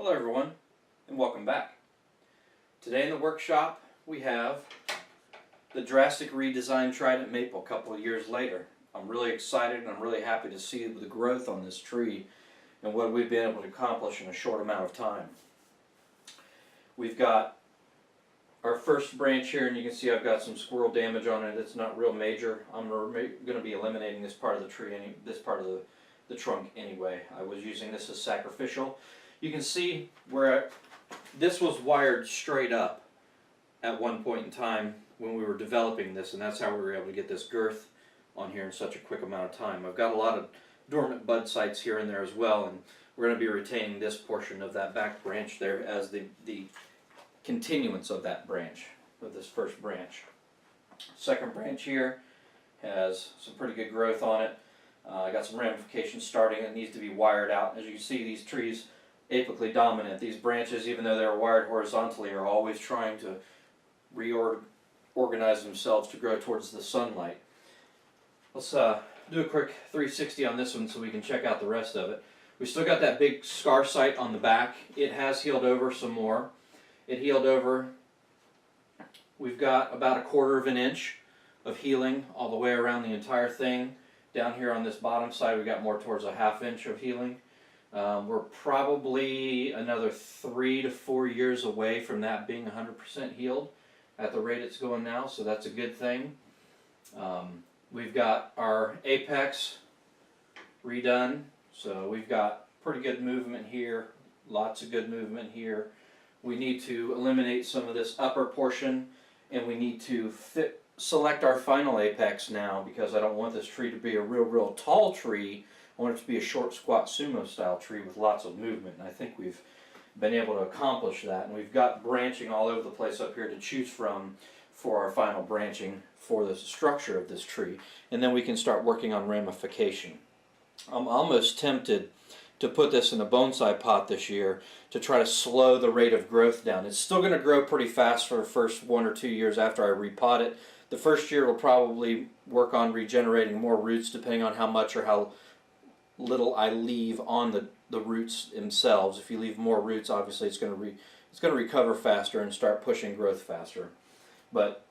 Hello everyone, and welcome back. Today in the workshop we have the drastic redesigned trident maple a couple of years later. I'm really excited and I'm really happy to see the growth on this tree and what we've been able to accomplish in a short amount of time. We've got our first branch here, and you can see I've got some squirrel damage on it. It's not real major. I'm going to be eliminating this part of the tree, this part of the trunk anyway. I was using this as sacrificial. You can see where this was wired straight up at one point in time when we were developing this, and that's how we were able to get this girth on here in such a quick amount of time. I've got a lot of dormant bud sites here and there as well, and we're going to be retaining this portion of that back branch there as the continuance of that branch, of this first branch. Second branch here has some pretty good growth on it. I got some ramifications starting. It needs to be wired out. As you can see, these trees apically dominant. These branches, even though they're wired horizontally, are always trying to reorganize themselves to grow towards the sunlight. Let's do a quick 360 on this one so we can check out the rest of it. We still got that big scar site on the back. It has healed over some more. It healed over. We've got about 1/4 of an inch of healing all the way around the entire thing. Down here on this bottom side we got more towards a 1/2 inch of healing. We're probably another 3 to 4 years away from that being 100% healed at the rate it's going now, so that's a good thing. We've got our apex redone, so we've got pretty good movement here, lots of good movement here. We need to eliminate some of this upper portion, and we need to select our final apex now, because I don't want this tree to be a real tall tree. I want it to be a short, squat, sumo style tree with lots of movement, and I think we've been able to accomplish that. And we've got branching all over the place up here to choose from for our final branching for the structure of this tree. And then we can start working on ramification. I'm almost tempted to put this in a bonsai pot this year to try to slow the rate of growth down. It's still going to grow pretty fast for the first 1 or 2 years after I repot it. The first year will probably work on regenerating more roots depending on how much or how little I leave on the roots themselves. If you leave more roots, obviously it's going to recover faster and start pushing growth faster. But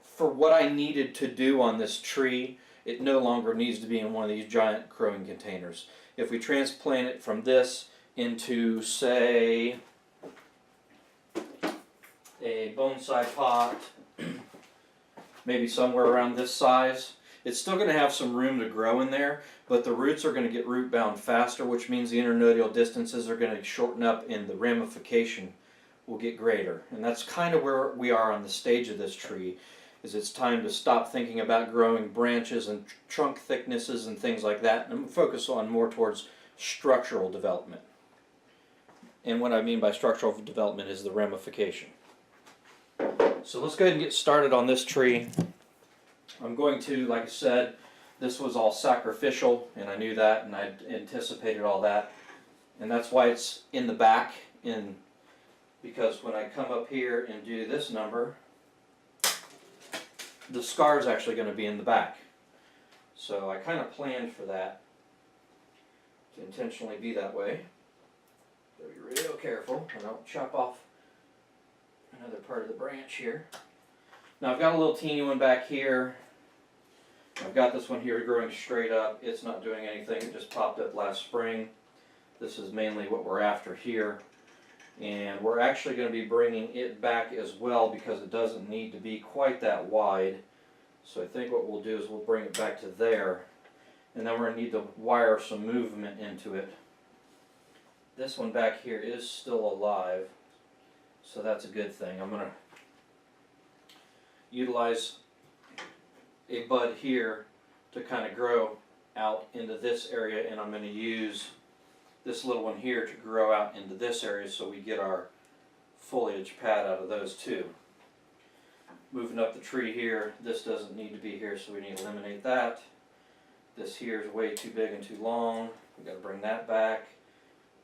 for what I needed to do on this tree, it no longer needs to be in one of these giant growing containers. If we transplant it from this into, say, a bonsai pot, maybe somewhere around this size, it's still going to have some room to grow in there, but the roots are going to get root bound faster, which means the internodal distances are going to shorten up and the ramification will get greater. And that's kind of where we are on the stage of this tree, is it's time to stop thinking about growing branches and trunk thicknesses and things like that, and focus on more towards structural development. And what I mean by structural development is the ramification. So let's go ahead and get started on this tree. I'm going to, like I said, this was all sacrificial, and I knew that, and I anticipated all that. And that's why it's in the back, because when I come up here and do this number, the scar is actually going to be in the back. So I kind of planned for that to intentionally be that way. Gotta be real careful I don't chop off another part of the branch here. Now I've got a little teeny one back here. I've got this one here growing straight up. It's not doing anything. It just popped up last spring. This is mainly what we're after here. And we're actually going to be bringing it back as well because it doesn't need to be quite that wide. So I think what we'll do is we'll bring it back to there. And then we're going to need to wire some movement into it. This one back here is still alive, so that's a good thing. I'm going to utilize a bud here to kind of grow out into this area, and I'm going to use this little one here to grow out into this area so we get our foliage pad out of those two. Moving up the tree here, this doesn't need to be here, so we need to eliminate that. This here is way too big and too long. We've got to bring that back.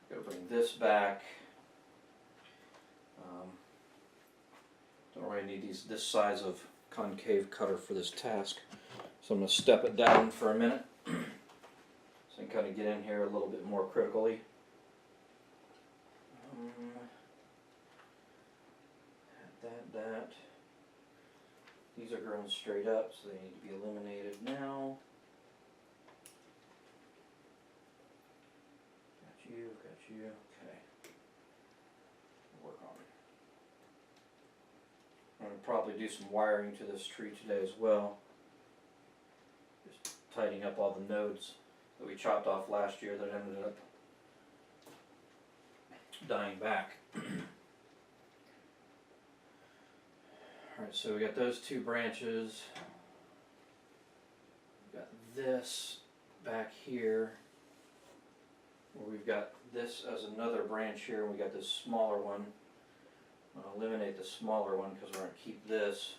We've got to bring this back. Don't really need this size of concave cutter for this task, so I'm going to step it down for a minute so I can kind of get in here a little bit more critically. that. These are growing straight up, so they need to be eliminated now. Got you, okay. Work on it. I'm going to probably do some wiring to this tree today as well. Just tidying up all the nodes that we chopped off last year that ended up dying back. Alright, so we got those two branches. We've got this back here, where we've got this as another branch here, and we got this smaller one. I'll eliminate the smaller one because we're going to keep this.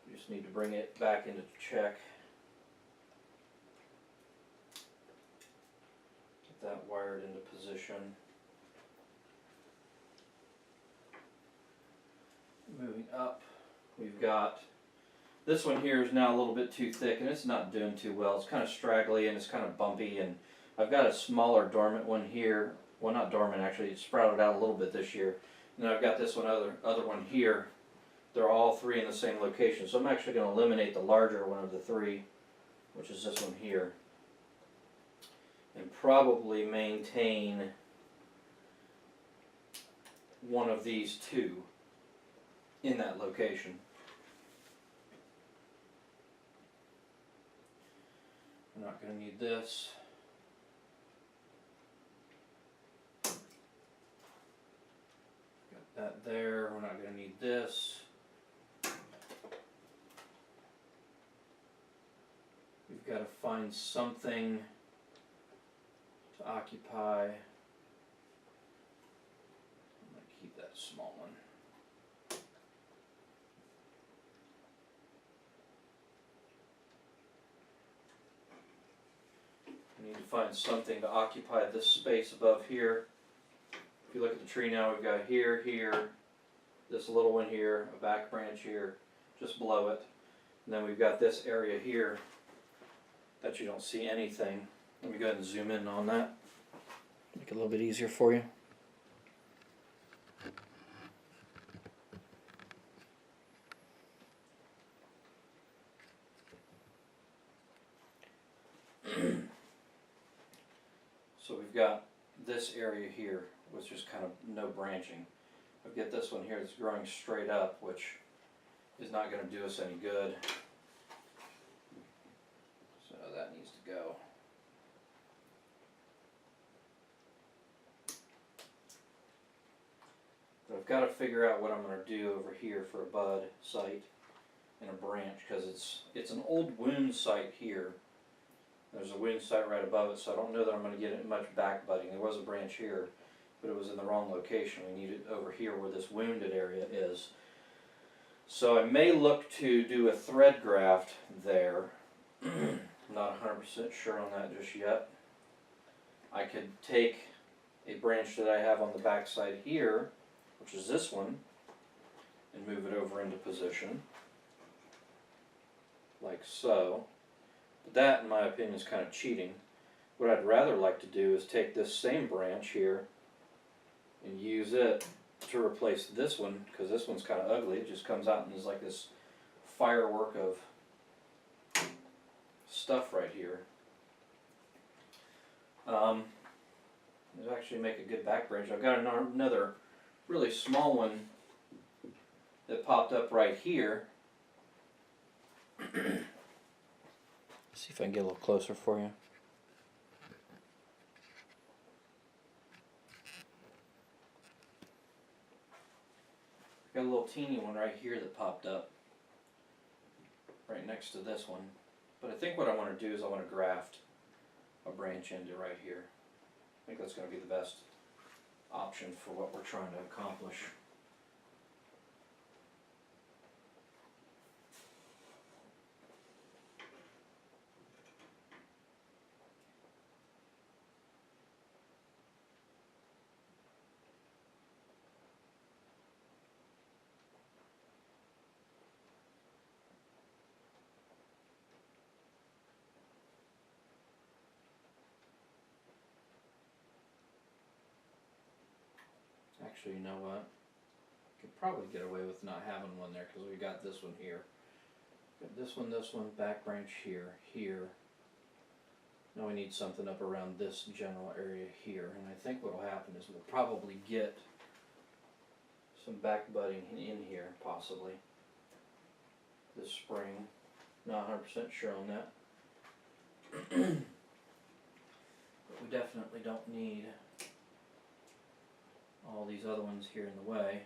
We just need to bring it back into check. Get that wired into position. Moving up, we've got this one here is now a little bit too thick and it's not doing too well. It's kind of straggly and it's kind of bumpy, and I've got a smaller dormant one here. Well, not dormant actually, it sprouted out a little bit this year. And then I've got this other one here. They're all three in the same location. So I'm actually going to eliminate the larger one of the three, which is this one here, and probably maintain one of these two in that location. We're not going to need this. Got that there. We're not going to need this. We've got to find something to occupy. I'm going to keep that small one. We need to find something to occupy this space above here. If you look at the tree now, we've got here, here, this little one here, a back branch here, just below it. And then we've got this area here that you don't see anything. Let me go ahead and zoom in on that. Make it a little bit easier for you. So we've got this area here, which is kind of no branching. I've got this one here that's growing straight up, which is not going to do us any good. So that needs to go. But I've got to figure out what I'm going to do over here for a bud site and a branch, because it's an old wound site here. There's a wound site right above it, so I don't know that I'm going to get much back budding. There was a branch here, but it was in the wrong location. We need it over here where this wounded area is. So I may look to do a thread graft there. I'm not 100% sure on that just yet. I could take a branch that I have on the back side here, which is this one, and move it over into position, like so. But that, in my opinion, is kind of cheating. What I'd rather like to do is take this same branch here and use it to replace this one, because this one's kind of ugly. It just comes out and is like this firework of stuff right here. It'll actually make a good back branch. I've got another really small one that popped up right here. See if I can get a little closer for you. Got a little teeny one right here that popped up right next to this one. But I think what I want to do is I want to graft a branch into right here. I think that's going to be the best option for what we're trying to accomplish. Actually, you know what? could probably get away with not having one there because we got this one here. Got this one, back branch here, here. Now we need something up around this general area here, and I think what will happen is we'll probably get some back budding in here, possibly, this spring. Not 100% sure on that. But we definitely don't need all these other ones here in the way.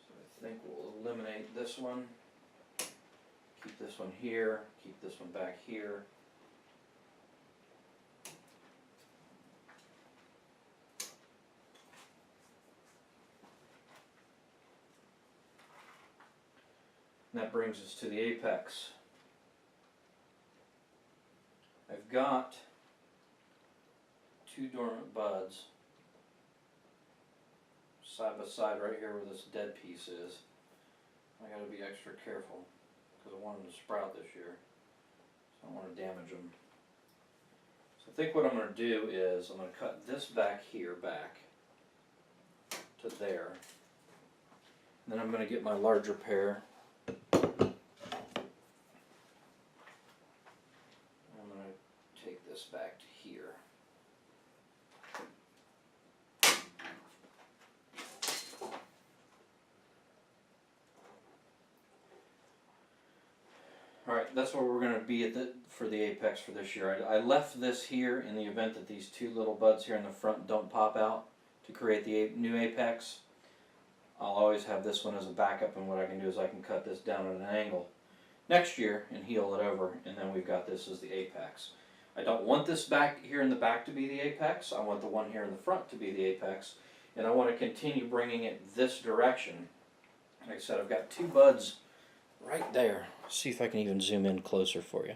So I think we'll eliminate this one, keep this one here, keep this one back here. And that brings us to the apex. I've got 2 dormant buds side by side right here where this dead piece is. I gotta be extra careful because I want them to sprout this year. So I don't want to damage them. So I think what I'm going to do is I'm going to cut this back here back to there. And then I'm going to get my larger pair. I'm going to take this back to here. Alright, that's where we're going to be for the apex for this year. I left this here in the event that these 2 little buds here in the front don't pop out to create the new apex. I'll always have this one as a backup, and what I can do is I can cut this down at an angle next year and heal it over, and then we've got this as the apex. I don't want this back here in the back to be the apex. I want the one here in the front to be the apex, and I want to continue bringing it this direction. Like I said, I've got 2 buds right there. See if I can even zoom in closer for you.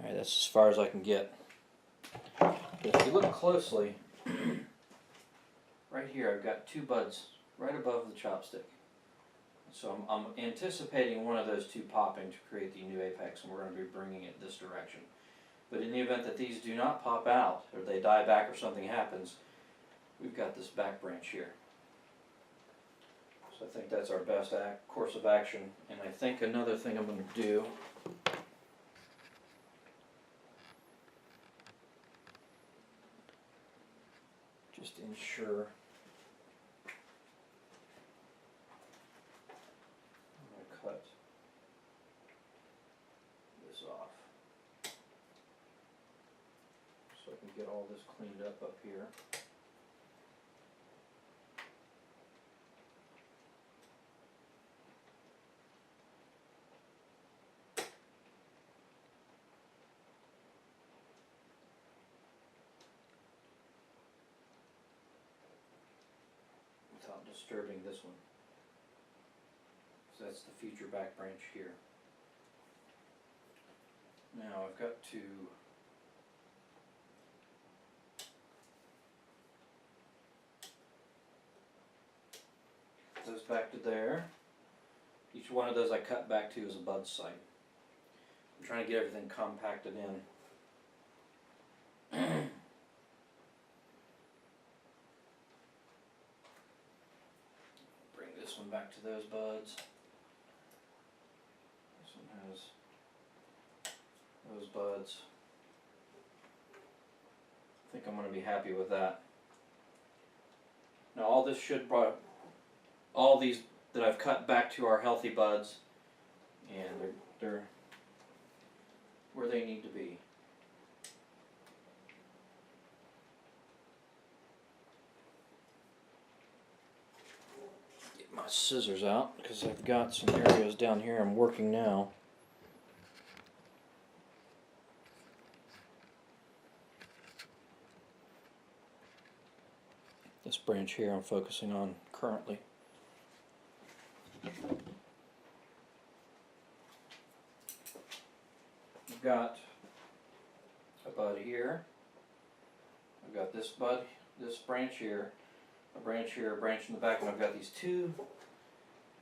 Alright, that's as far as I can get. But if you look closely, right here I've got 2 buds right above the chopstick. So I'm anticipating one of those 2 popping to create the new apex, and we're going to be bringing it this direction. But in the event that these do not pop out, or they die back or something happens, we've got this back branch here. So I think that's our best course of action. And I think another thing I'm going to do just to ensure, I'm going to cut this off so I can get all this cleaned up here. Without disturbing this one. So that's the future back branch here. Now I've got to put those back to there. Each one of those I cut back to is a bud site. I'm trying to get everything compacted in. This one back to those buds. This one has those buds. I think I'm going to be happy with that. Now all this should bring all these that I've cut back to our healthy buds, and they're where they need to be. My scissors out because I've got some areas down here I'm working now. This branch here I'm focusing on currently. I've got a bud here. I've got this bud, this branch here. A branch here, a branch in the back, and I've got these 2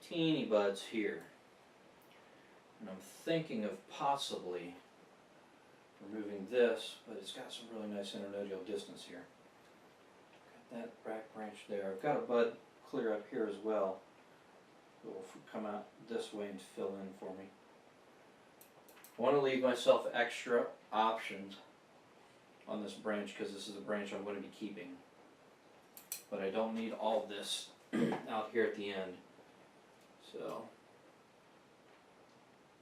teeny buds here. And I'm thinking of possibly removing this, but it's got some really nice internodal distance here. that back branch there. I've got a bud clear up here as well. It will come out this way and fill in for me. I want to leave myself extra options on this branch because this is a branch I'm going to be keeping. But I don't need all this out here at the end. So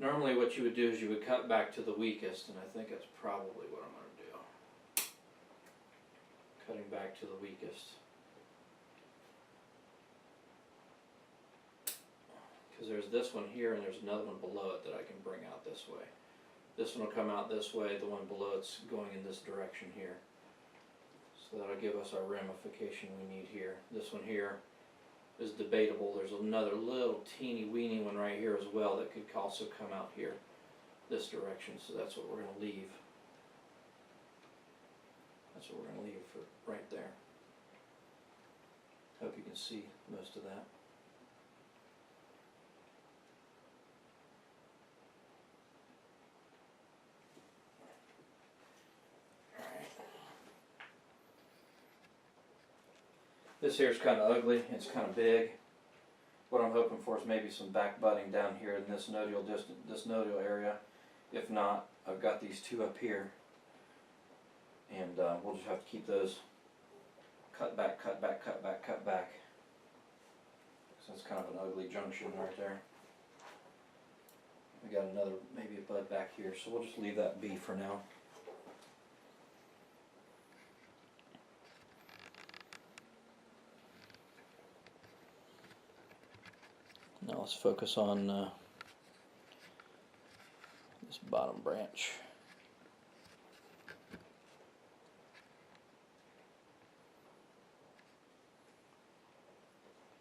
normally what you would do is you would cut back to the weakest, and I think that's probably what I'm going to do. Cutting back to the weakest. Because there's this one here and there's another one below it that I can bring out this way. This one will come out this way, the one below it's going in this direction here. So that'll give us our ramification we need here. This one here is debatable. There's another little teeny weeny one right here as well that could also come out here this direction. So that's what we're going to leave. That's what we're going to leave for right there. Hope you can see most of that. This here is kind of ugly, it's kind of big. What I'm hoping for is maybe some back budding down here in this nodule area. If not, I've got these two up here. And we'll just have to keep those cut back, cut back, cut back, cut back. So it's kind of an ugly junction right there. We got another, maybe a bud back here, so we'll just leave that be for now. Now let's focus on this bottom branch.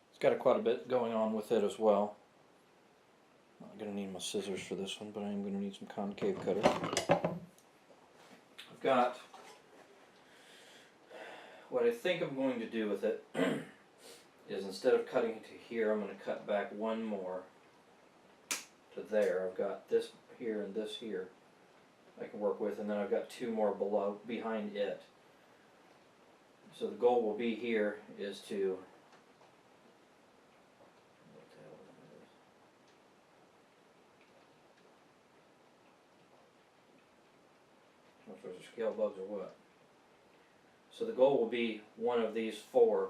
It's got quite a bit going on with it as well. I'm not going to need my scissors for this one, but I am going to need some concave cutter. I've got what I think I'm going to do with it is instead of cutting it to here, I'm going to cut back one more to there. I've got this here and this here I can work with, and then I've got two more below, behind it. So the goal will be here is to, what the hell is this? I don't know if those are scale bugs or what. So the goal will be one of these four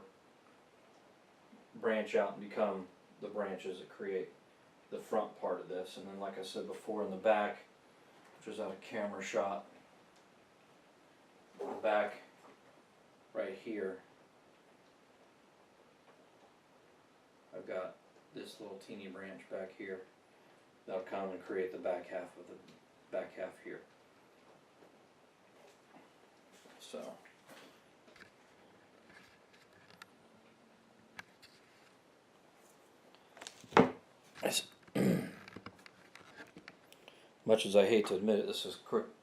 branch out and become the branches that create the front part of this. And then, like I said before, in the back, which is out of camera shot, the back right here, I've got this little teeny branch back here that'll come and create the back half of the back half here. So much as I hate to admit it, this is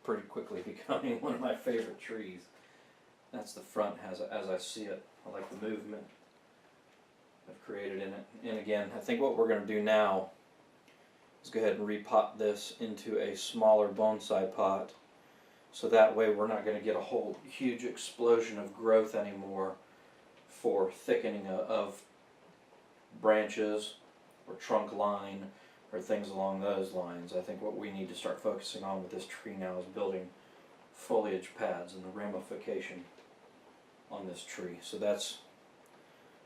pretty quickly becoming one of my favorite trees. That's the front as I see it. I like the movement I've created in it. And again, I think what we're going to do now is go ahead and repot this into a smaller bonsai pot, so that way we're not going to get a whole huge explosion of growth anymore for thickening of branches or trunk line or things along those lines. I think what we need to start focusing on with this tree now is building foliage pads and the ramification on this tree. So that's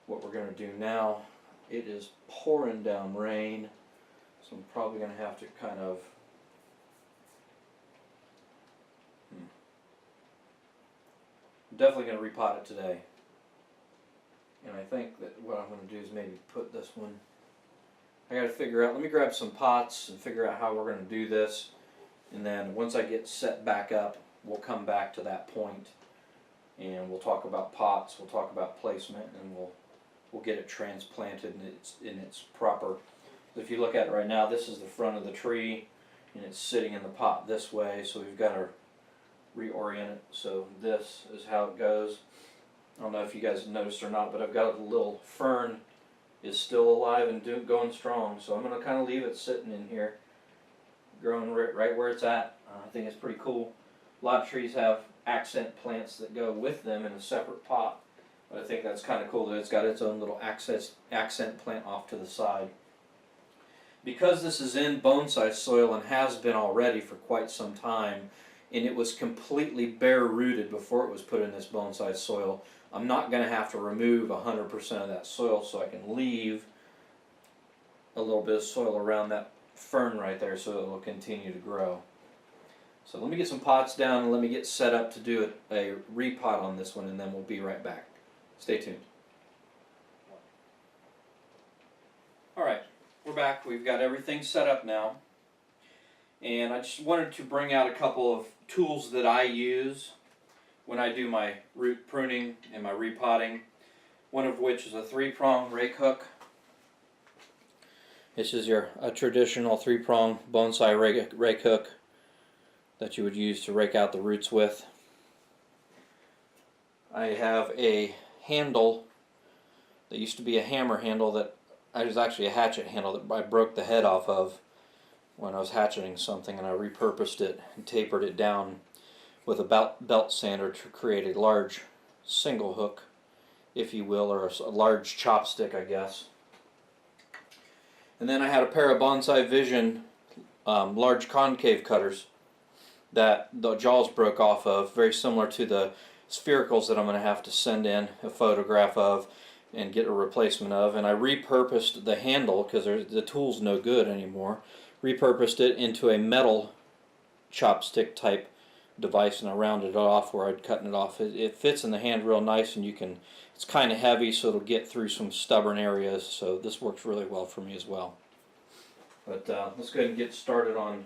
what we're going to do now. It is pouring down rain, so I'm probably going to have to kind of I'm definitely going to repot it today. And I think that what I'm going to do is maybe put this one, I got to figure out, let me grab some pots and figure out how we're going to do this, and then once I get set back up, we'll come back to that point and we'll talk about pots, we'll talk about placement, and we'll get it transplanted in its proper. If you look at it right now, this is the front of the tree and it's sitting in the pot this way, so we've got to reorient it. So this is how it goes. I don't know if you guys have noticed or not, but I've got a little fern is still alive and going strong, so I'm going to kind of leave it sitting in here, growing right where it's at. I think it's pretty cool. A lot of trees have accent plants that go with them in a separate pot, But I think that's kind of cool that it's got its own little accent plant off to the side. Because this is in bonsai soil and has been already for quite some time, and it was completely bare rooted before it was put in this bonsai soil, I'm not going to have to remove 100% of that soil, so I can leave a little bit of soil around that fern right there so it will continue to grow. So let me get some pots down and let me get set up to do a repot on this one, and then we'll be right back. Stay tuned. Alright, we're back. We've got everything set up now. And I just wanted to bring out a couple of tools that I use when I do my root pruning and my repotting. One of which is a 3-prong rake hook. This is a traditional 3-prong bonsai rake hook that you would use to rake out the roots with. I have a handle that used to be a hammer handle that was actually a hatchet handle that I broke the head off of when I was hatcheting something, and I repurposed it and tapered it down with a belt sander to create a large single hook, if you will, or a large chopstick, I guess. And then I had a pair of Bonsai Vision large concave cutters that the jaws broke off of, very similar to the sphericals that I'm going to have to send in a photograph of and get a replacement of. And I repurposed the handle, because the tool's no good anymore, repurposed it into a metal chopstick type device, and I rounded it off where I'd cutting it off. It fits in the hand real nice, and it's kind of heavy, so it'll get through some stubborn areas, so this works really well for me as well. But let's go ahead and get started on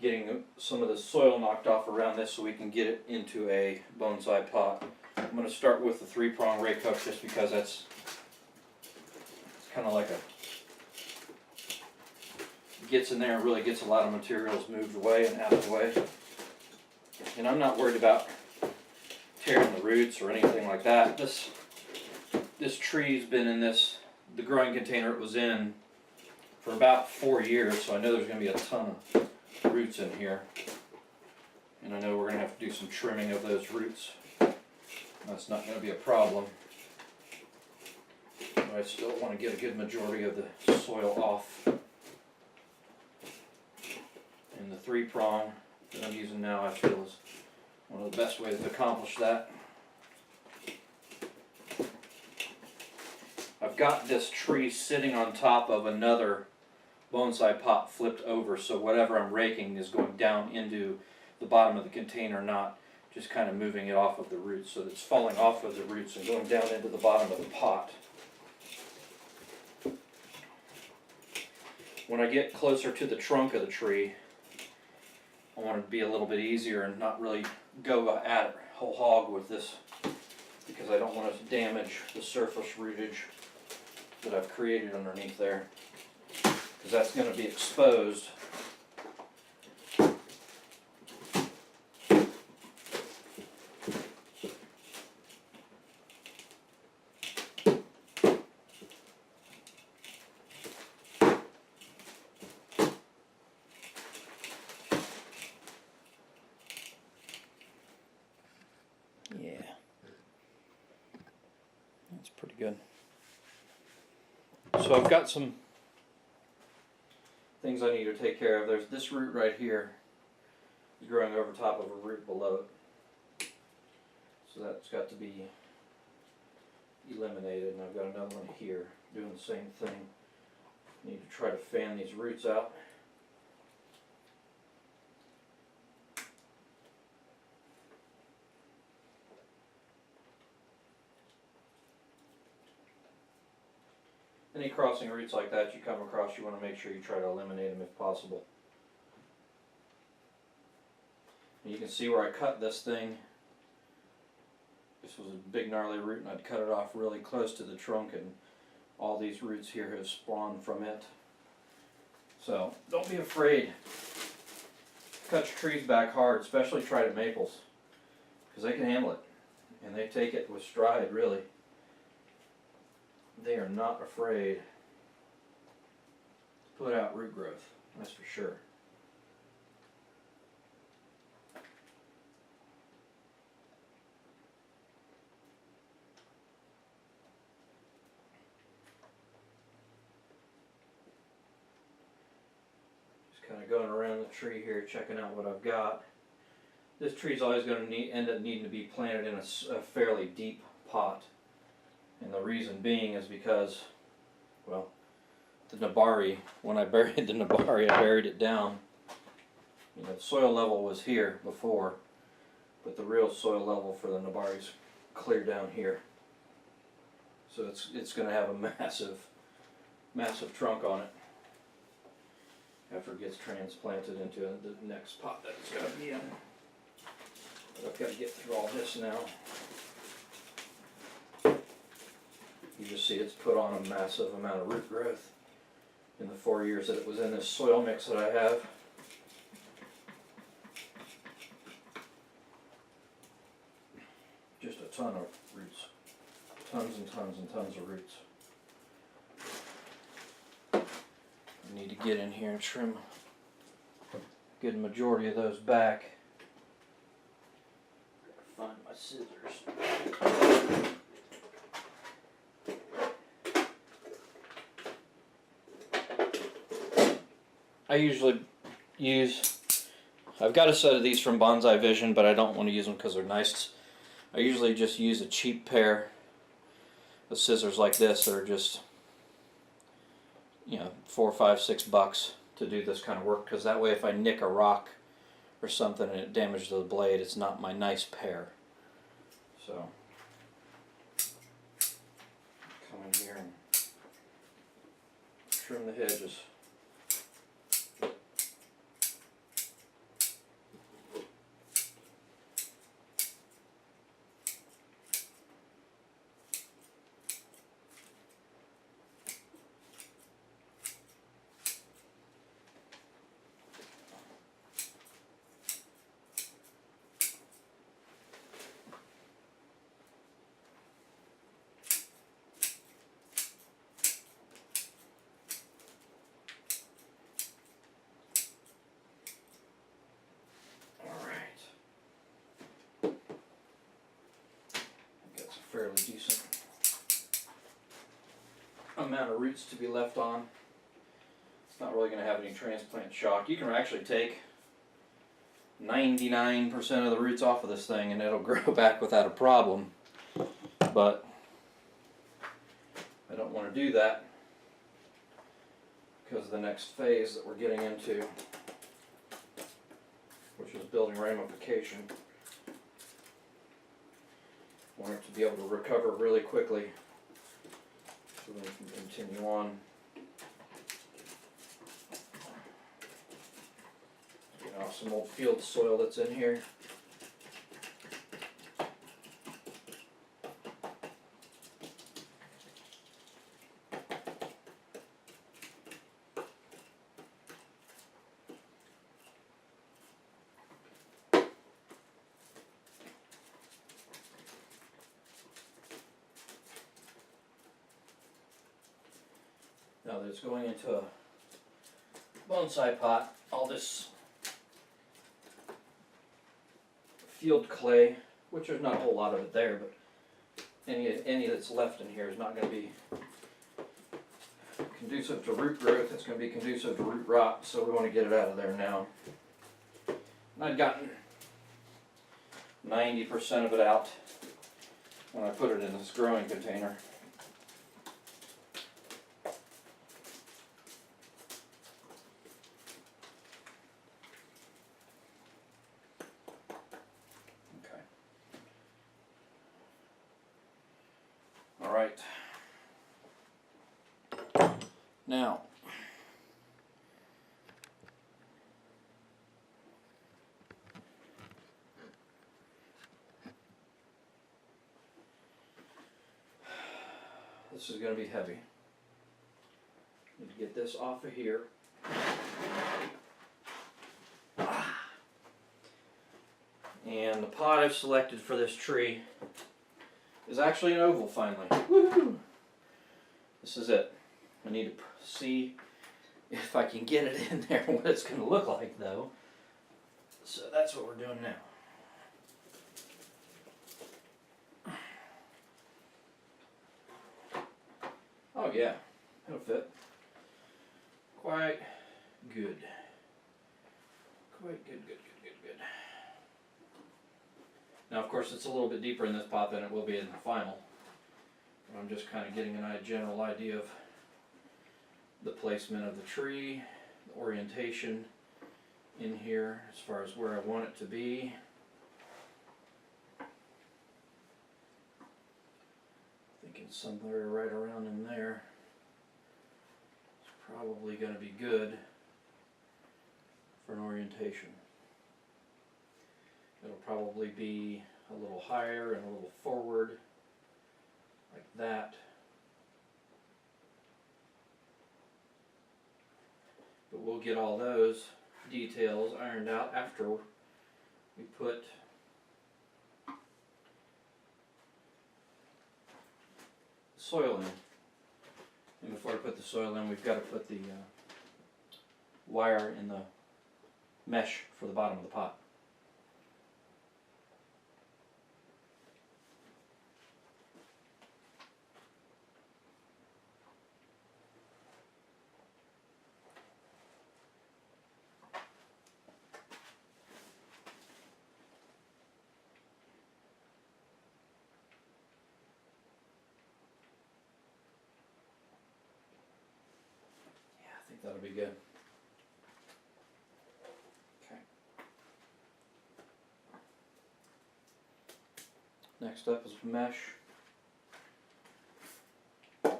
getting some of the soil knocked off around this so we can get it into a bonsai pot. I'm going to start with the 3-prong rake hook, just because it's kind of like gets in there and really gets a lot of materials moved away and out of the way. And I'm not worried about tearing the roots or anything like that. This tree's been in the growing container it was in for about 4 years, so I know there's going to be a ton of roots in here. And I know we're going to have to do some trimming of those roots. That's not going to be a problem. But I still want to get a good majority of the soil off. And the 3-prong that I'm using now, I feel, is one of the best ways to accomplish that. I've got this tree sitting on top of another bonsai pot flipped over, so whatever I'm raking is going down into the bottom of the container, not just kind of moving it off of the roots. So it's falling off of the roots and going down into the bottom of the pot. When I get closer to the trunk of the tree, I want it to be a little bit easier and not really go at it whole hog with this, because I don't want to damage the surface rootage that I've created underneath there, because that's going to be exposed. Yeah, that's pretty good. So I've got some things I need to take care of. There's this root right here is growing over top of a root below it. So that's got to be eliminated, and I've got another one here doing the same thing. Need to try to fan these roots out. Any crossing roots like that you come across, you want to make sure you try to eliminate them if possible. And you can see where I cut this thing. This was a big gnarly root, and I'd cut it off really close to the trunk, and all these roots here have spawned from it. So don't be afraid. Cut your trees back hard, especially trident maples, because they can handle it, and they take it with stride, really. They are not afraid to put out root growth, that's for sure. Kind of going around the tree here, checking out what I've got. This tree's always going to end up needing to be planted in a fairly deep pot. And the reason being is because, well, the nabari, when I buried the nabari, I buried it down. You know, the soil level was here before, but the real soil level for the nabari's clear down here. So it's going to have a massive trunk on it after it gets transplanted into the next pot that it's going to be in. But I've got to get through all this now. You just see it's put on a massive amount of root growth in the 4 years that it was in this soil mix that I have. Just a ton of roots. Tons and tons and tons of roots. I need to get in here and trim a good majority of those back. Find my scissors. I usually I've got a set of these from Bonsai Vision, but I don't want to use them because they're nice. I usually just use a cheap pair of scissors like this that are just, you know, $4, $5, $6 to do this kind of work, because that way if I nick a rock or something and it damages the blade, it's not my nice pair. So come in here and trim the hedges. Fairly decent amount of roots to be left on. It's not really going to have any transplant shock. You can actually take 99% of the roots off of this thing and it'll grow back without a problem. But I don't want to do that because of the next phase that we're getting into, which is building ramification. I want it to be able to recover really quickly so then we can continue on. Get off some old field soil that's in here. Now that it's going into a bonsai pot, all this field clay, which there's not a whole lot of it there, but any that's left in here is not going to be conducive to root growth. It's going to be conducive to root rot, so we want to get it out of there now. And I'd gotten 90% of it out when I put it in this growing container. Alright, now this is going to be heavy. Need to get this off of here. And the pot I've selected for this tree is actually an oval finally. Woohoo! This is it. I need to see if I can get it in there and what it's going to look like though. So that's what we're doing now. Oh yeah, it'll fit quite good. quite good. Now, of course, it's a little bit deeper in this pot than it will be in the final. But I'm just kind of getting a general idea of the placement of the tree, the orientation in here as far as where I want it to be. Thinking somewhere right around in there is probably going to be good for an orientation. It'll probably be a little higher and a little forward, like that. But we'll get all those details ironed out after we put the soil in. And before I put the soil in, we've got to put the wire in the mesh for the bottom of the pot. I think that'll be good. Okay. Next up is mesh. And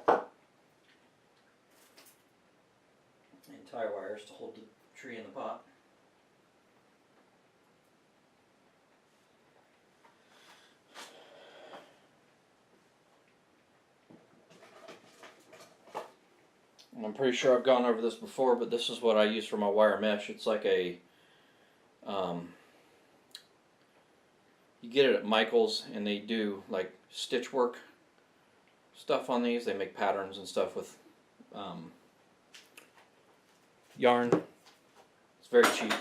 tie wires to hold the tree in the pot. And I'm pretty sure I've gone over this before, but this is what I use for my wire mesh. It's like a, you get it at Michael's, and they do like stitch work stuff on these. They make patterns and stuff with yarn. It's very cheap.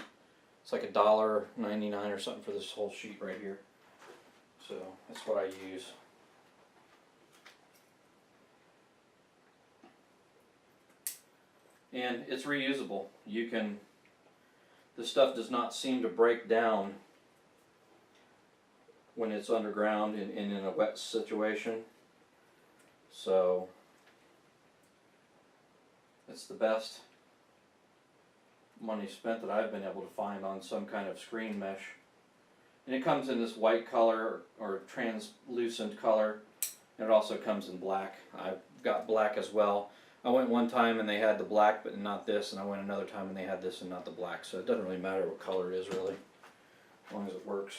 It's like $1.99 or something for this whole sheet right here. So that's what I use. And it's reusable. You can, this stuff does not seem to break down when it's underground and in a wet situation. So it's the best money spent that I've been able to find on some kind of screen mesh. And it comes in this white color or translucent color. And it also comes in black. I've got black as well. I went one time and they had the black but not this, and I went another time and they had this and not the black. So it doesn't really matter what color it is really, as long as it works.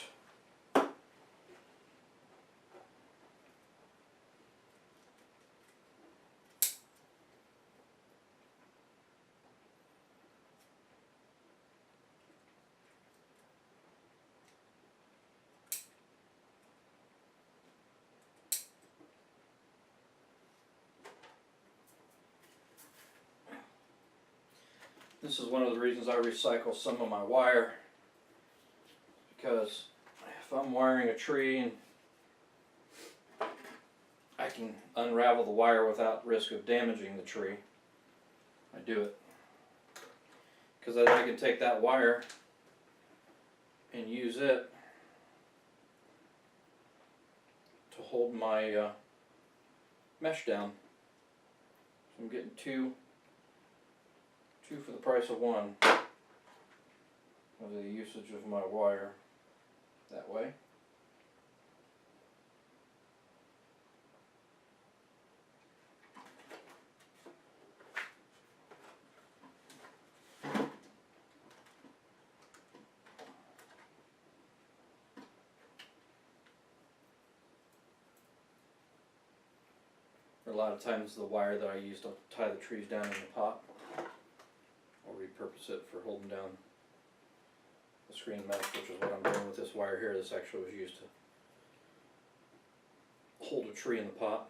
This is one of the reasons I recycle some of my wire, because if I'm wiring a tree and I can unravel the wire without risk of damaging the tree, I do it. Because then I can take that wire and use it to hold my mesh down. So I'm getting two for the price of one of the usage of my wire that way. A lot of times the wire that I use to tie the trees down in the pot, I'll repurpose it for holding down the screen mesh, which is what I'm doing with this wire here. This actually was used to hold a tree in the pot.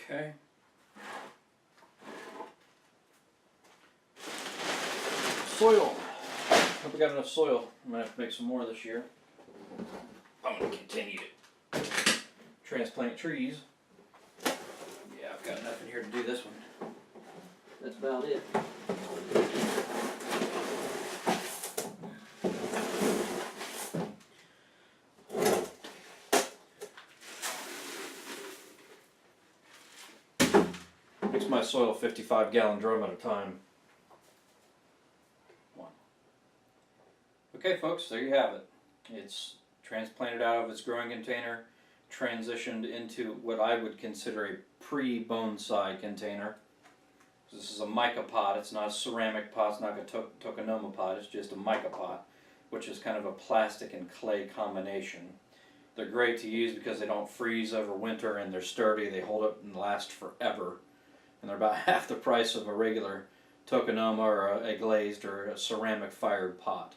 Okay. Soil. Hope we got enough soil. I'm gonna have to make some more this year. I'm gonna continue to transplant trees. Yeah, I've got enough in here to do this one. That's about it. Mix my soil 55-gallon drum at a time. One. Okay, folks, there you have it. It's transplanted out of its growing container, transitioned into what I would consider a pre-bonsai container. This is a mica pot. It's not a ceramic pot. It's not a tokonoma pot. It's just a mica pot, which is kind of a plastic and clay combination. They're great to use because they don't freeze over winter and they're sturdy. They hold up and last forever. And they're about half the price of a regular tokonoma or a glazed or a ceramic fired pot.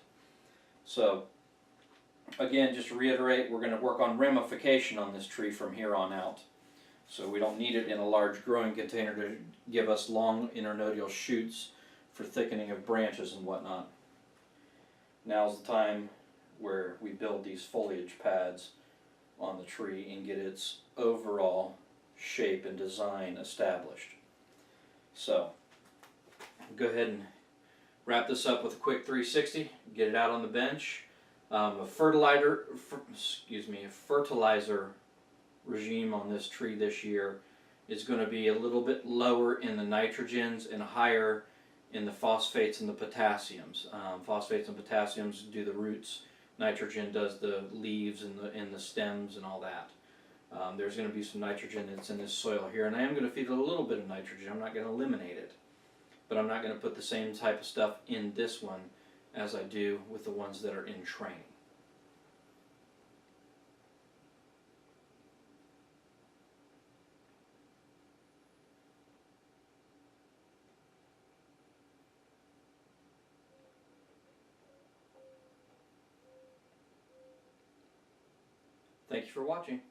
So, again, just to reiterate, we're going to work on ramification on this tree from here on out. So we don't need it in a large growing container to give us long internodal shoots for thickening of branches and whatnot. Now's the time where we build these foliage pads on the tree and get its overall shape and design established. So, go ahead and wrap this up with a quick 360, get it out on the bench. A fertilizer regime on this tree this year is going to be a little bit lower in the nitrogens and higher in the phosphates and the potassiums. Phosphates and potassiums do the roots, nitrogen does the leaves and the stems and all that. There's going to be some nitrogen that's in this soil here, and I am going to feed it a little bit of nitrogen. I'm not going to eliminate it, but I'm not going to put the same type of stuff in this one as I do with the ones that are in training. Thank you for watching.